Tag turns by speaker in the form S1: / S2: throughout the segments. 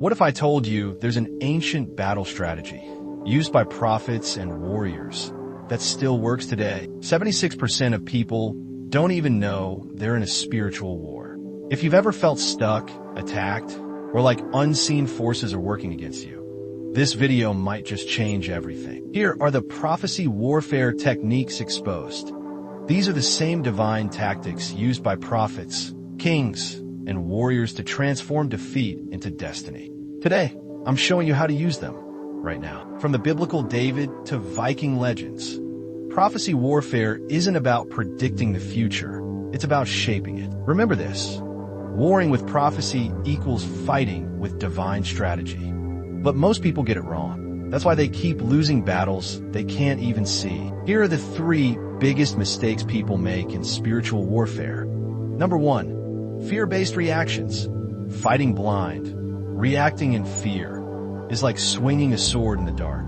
S1: What if I told you there's an ancient battle strategy used by prophets and warriors that still works today? 76% of people don't even know they're in a spiritual war. If you've ever felt stuck, attacked, or like unseen forces are working against you, this video might just change everything. Here are the prophecy warfare techniques exposed. These are the same divine tactics used by prophets, kings, and warriors to transform defeat into destiny. Today, I'm showing you how to use them right now. From the biblical David to Viking legends, prophecy warfare isn't about predicting the future. It's about shaping it. Remember this. Warring with prophecy equals fighting with divine strategy. But most people get it wrong. That's why they keep losing battles they can't even see. Here are the 3 biggest mistakes people make in spiritual warfare. Number 1, fear-based reactions. Fighting blind, reacting in fear, is like swinging a sword in the dark.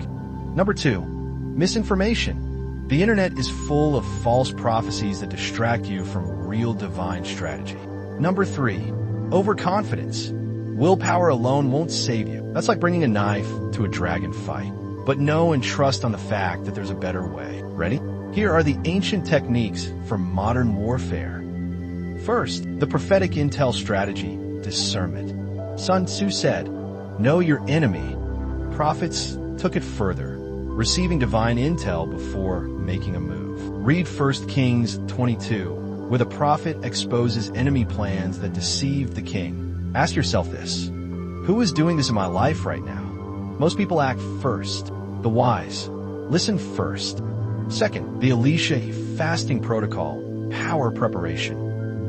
S1: Number 2, misinformation. The internet is full of false prophecies that distract you from real divine strategy. Number 3, overconfidence. Willpower alone won't save you. That's like bringing a knife to a dragon fight. But know and trust on the fact that there's a better way. Ready? Here are the ancient techniques for modern warfare. First, the prophetic intel strategy, discernment. Sun Tzu said, "Know your enemy." Prophets took it further, receiving divine intel before making a move. Read 1 Kings 22, where the prophet exposes enemy plans that deceive the king. Ask yourself this: who is doing this in my life right now? Most people act first. The wise listen first. Second, the Elisha fasting protocol, power preparation.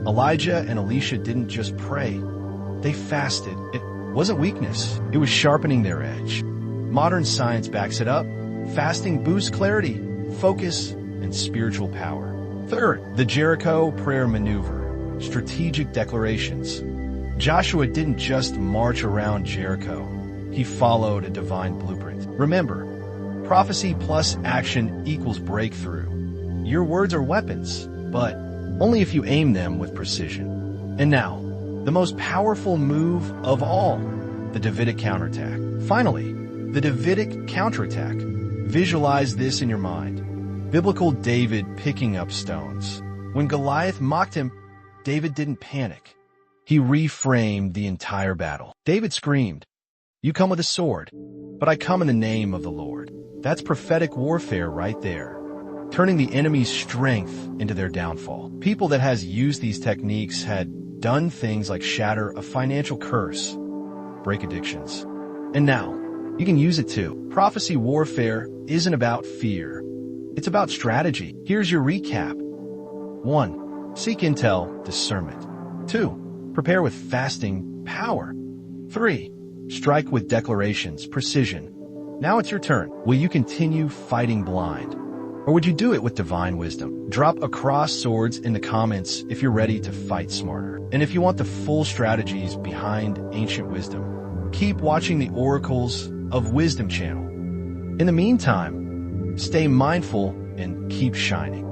S1: Elijah and Elisha didn't just pray, they fasted. It wasn't weakness, it was sharpening their edge. Modern science backs it up. Fasting boosts clarity, focus, and spiritual power. Third, the Jericho prayer maneuver, strategic declarations. Joshua didn't just march around Jericho. He followed a divine blueprint. Remember, prophecy plus action equals breakthrough. Your words are weapons, but only if you aim them with precision. And now, the most powerful move of all, the Davidic counterattack. Finally, the Davidic counterattack. Visualize this in your mind. Biblical David picking up stones. When Goliath mocked him, David didn't panic. He reframed the entire battle. David screamed, "You come with a sword, but I come in the name of the Lord." That's prophetic warfare right there, turning the enemy's strength into their downfall. People that has used these techniques had done things like shatter a financial curse, break addictions. And now, you can use it too. Prophecy warfare isn't about fear. It's about strategy. Here's your recap. 1. Seek intel, discernment. 2. Prepare with fasting, power. 3. Strike with declarations, precision. Now it's your turn. Will you continue fighting blind? Or would you do it with divine wisdom? Drop across swords in the comments if you're ready to fight smarter. And if you want the full strategies behind ancient wisdom, keep watching the Oracles of Wisdom channel. In the meantime, stay mindful and keep shining.